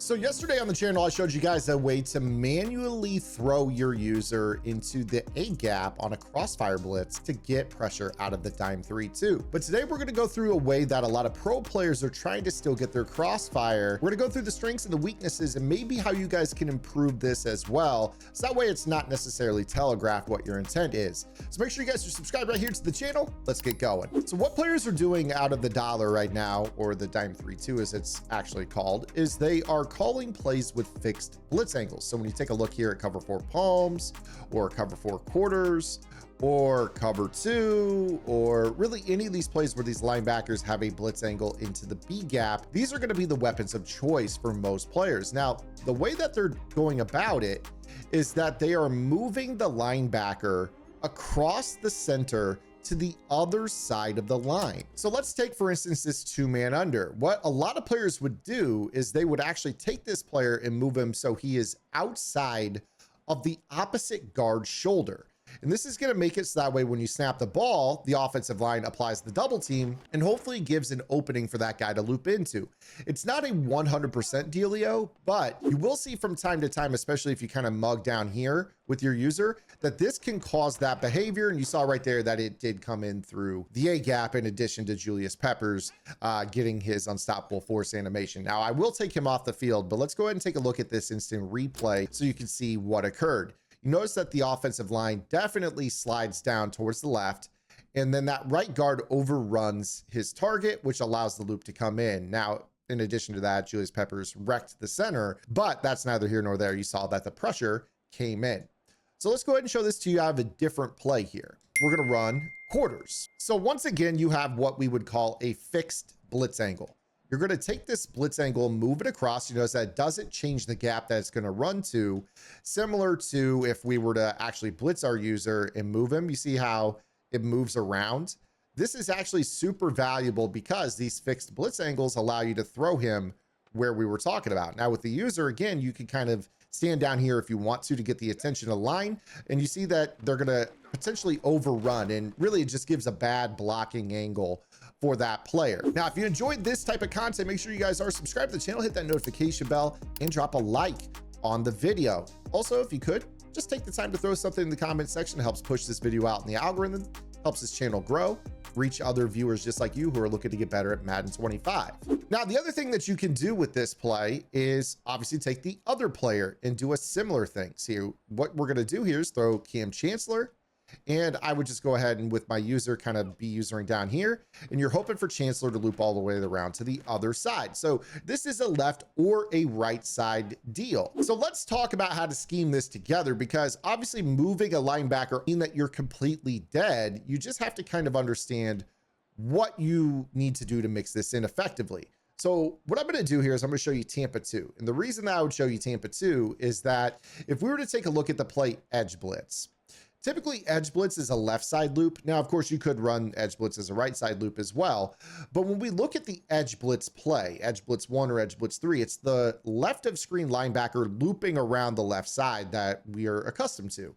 So yesterday on the channel, I showed you guys a way to manually throw your user into the A gap on a Crossfire Blitz to get pressure out of the dime 3-2. But today we're gonna go through a way that a lot of pro players are trying to still get their Crossfire. We're gonna go through the strengths and the weaknesses and maybe how you guys can improve this as well. So that way it's not necessarily telegraphed what your intent is. So make sure you guys are subscribed right here to the channel. Let's get going. So what players are doing out of the dollar right now, or the dime 3-2 as it's actually called, is they are calling plays with fixed blitz angles. So when you take a look here at cover 4 palms or cover 4 quarters or cover 2, or really any of these plays where these linebackers have a blitz angle into the B gap, these are going to be the weapons of choice for most players. Now, the way that they're going about it is that they are moving the linebacker across the center to the other side of the line. So let's take, for instance, this 2-man under. What a lot of players would do is they would actually take this player and move him so he is outside of the opposite guard's shoulder. And this is going to make it so that way when you snap the ball, the offensive line applies the double team and hopefully gives an opening for that guy to loop into. It's not a 100% dealio, but you will see from time to time, especially if you kind of mug down here with your user, that this can cause that behavior. And you saw right there that it did come in through the A gap in addition to Julius Peppers getting his unstoppable force animation. Now, I will take him off the field, but let's go ahead and take a look at this instant replay so you can see what occurred. You notice that the offensive line definitely slides down towards the left, and then that right guard overruns his target, which allows the loop to come in. Now, in addition to that, Julius Peppers wrecked the center, but that's neither here nor there. You saw that the pressure came in. So let's go ahead and show this to you. I have a different play here. We're going to run quarters. So once again, you have what we would call a fixed blitz angle. You're going to take this blitz angle, move it across. You notice that it doesn't change the gap that it's going to run to, similar to if we were to actually blitz our user and move him. You see how it moves around? This is actually super valuable because these fixed blitz angles allow you to throw him where we were talking about. Now with the user, again, you can kind of stand down here if you want to get the attention of the line, and you see that they're going to potentially overrun, and really it just gives a bad blocking angle for that player. Now, if you enjoyed this type of content, make sure you guys are subscribed to the channel, hit that notification bell, and drop a like on the video. Also, if you could, just take the time to throw something in the comment section. It helps push this video out in the algorithm, helps this channel grow, reach other viewers just like you who are looking to get better at Madden 25. Now, the other thing that you can do with this play is obviously take the other player and do a similar thing. See, what we're going to do here is throw Cam Chancellor, and I would just go ahead and with my user kind of be usering down here, and you're hoping for Chancellor to loop all the way around to the other side. So this is a left or a right side deal. So let's talk about how to scheme this together, because obviously moving a linebacker mean that you're completely dead. You just have to kind of understand what you need to do to mix this in effectively. So what I'm going to do here is I'm going to show you Tampa 2. And the reason that I would show you Tampa 2 is that if we were to take a look at the play edge blitz, typically edge blitz is a left side loop. Now, of course, you could run edge blitz as a right side loop as well. But when we look at the edge blitz play, edge blitz 1 or edge blitz 3, it's the left of screen linebacker looping around the left side that we are accustomed to,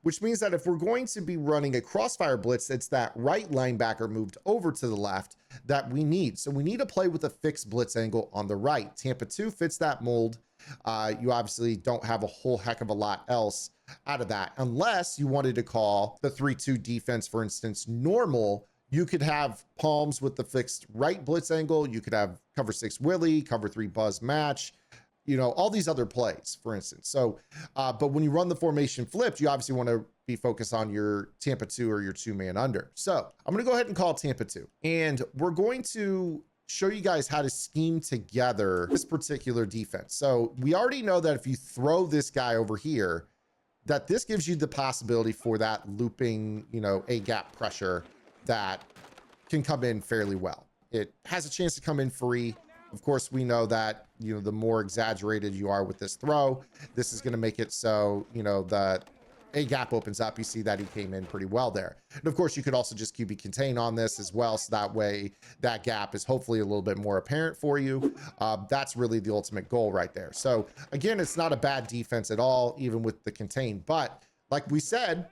which means that if we're going to be running a Crossfire blitz, it's that right linebacker moved over to the left that we need. So we need to play with a fixed blitz angle on the right. Tampa 2 fits that mold. You obviously don't have a whole heck of a lot else out of that, unless you wanted to call the 3-2 defense, for instance, normal. You could have palms with the fixed right blitz angle. You could have cover 6 Willie, cover 3 Buzz match, you know, all these other plays, for instance. So, but when you run the formation flipped, you obviously want to be focused on your Tampa 2 or your 2-man under. So I'm going to go ahead and call Tampa 2, and we're going to show you guys how to scheme together this particular defense. So we already know that if you throw this guy over here, that this gives you the possibility for that looping, you know, A gap pressure that can come in fairly well. It has a chance to come in free. Of course, we know that, you know, the more exaggerated you are with this throw, this is going to make it so, you know, the A gap opens up. You see that he came in pretty well there. And of course, you could also just QB contain on this as well. So that way that gap is hopefully a little bit more apparent for you. That's really the ultimate goal right there. So again, it's not a bad defense at all, even with the contain. But like we said,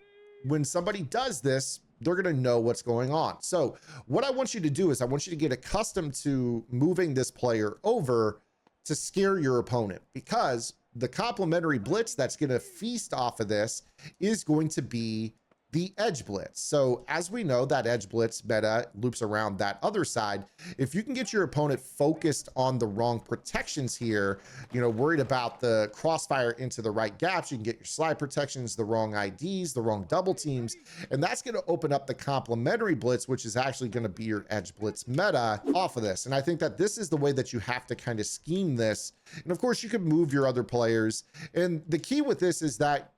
when somebody does this, they're going to know what's going on. So what I want you to do is I want you to get accustomed to moving this player over to scare your opponent, because the complementary blitz that's going to feast off of this is going to be the edge blitz. So as we know, that edge blitz meta loops around that other side. If you can get your opponent focused on the wrong protections here, you know, worried about the crossfire into the right gaps, you can get your slide protections, the wrong IDs, the wrong double teams, and that's going to open up the complementary blitz, which is actually going to be your edge blitz meta off of this. And I think that this is the way that you have to kind of scheme this. And of course, you can move your other players. And the key with this is that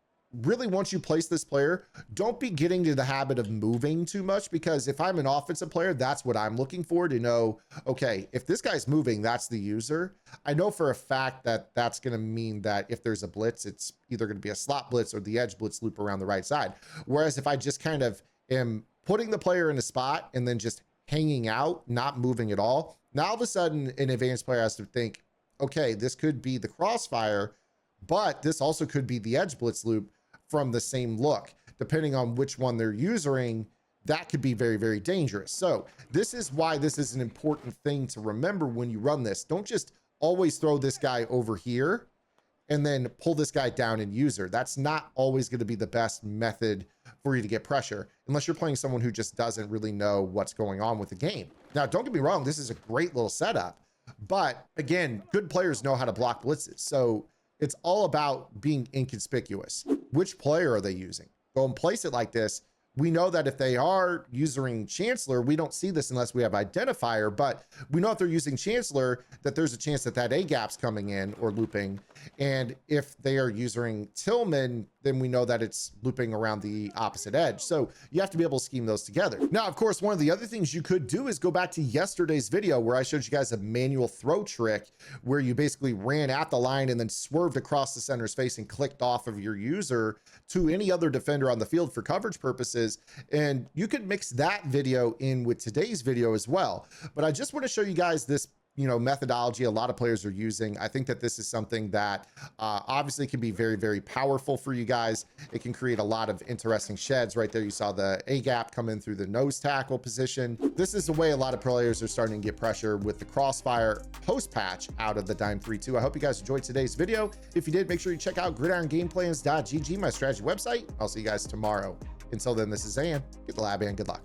really, once you place this player, don't be getting to the habit of moving too much, because if I'm an offensive player, that's what I'm looking for, to know, okay, if this guy's moving, that's the user. I know for a fact that that's going to mean that if there's a blitz, it's either going to be a slot blitz or the edge blitz loop around the right side. Whereas if I just kind of am putting the player in a spot and then just hanging out, not moving at all, now all of a sudden an advanced player has to think, okay, this could be the crossfire, but this also could be the edge blitz loop from the same look. Depending on which one they're using, that could be very, very dangerous. So this is why this is an important thing to remember when you run this. Don't just always throw this guy over here and then pull this guy down in user. That's not always going to be the best method for you to get pressure, unless you're playing someone who just doesn't really know what's going on with the game. Now, don't get me wrong, this is a great little setup, but again, good players know how to block blitzes. So it's all about being inconspicuous. Which player are they using? Go and place it like this. We know that if they are using Chancellor, we don't see this unless we have identifier, but we know if they're using Chancellor that there's a chance that that A gap's coming in or looping. And if they are using Tillman, then we know that it's looping around the opposite edge. So you have to be able to scheme those together. Now, of course, one of the other things you could do is go back to yesterday's video where I showed you guys a manual throw trick where you basically ran at the line and then swerved across the center's face and clicked off of your user to any other defender on the field for coverage purposes. And you could mix that video in with today's video as well. But I just want to show you guys this, you know, methodology a lot of players are using. I think that this is something that obviously can be very, very powerful for you guys. It can create a lot of interesting sheds. Right there, you saw the A gap come in through the nose tackle position. This is the way a lot of players are starting to get pressure with the crossfire post patch out of the Dime 3-2. I hope you guys enjoyed today's video. If you did, make sure you check out gridirongameplans.gg, my strategy website. I'll see you guys tomorrow. Until then, this is Zan. Get the lab and good luck.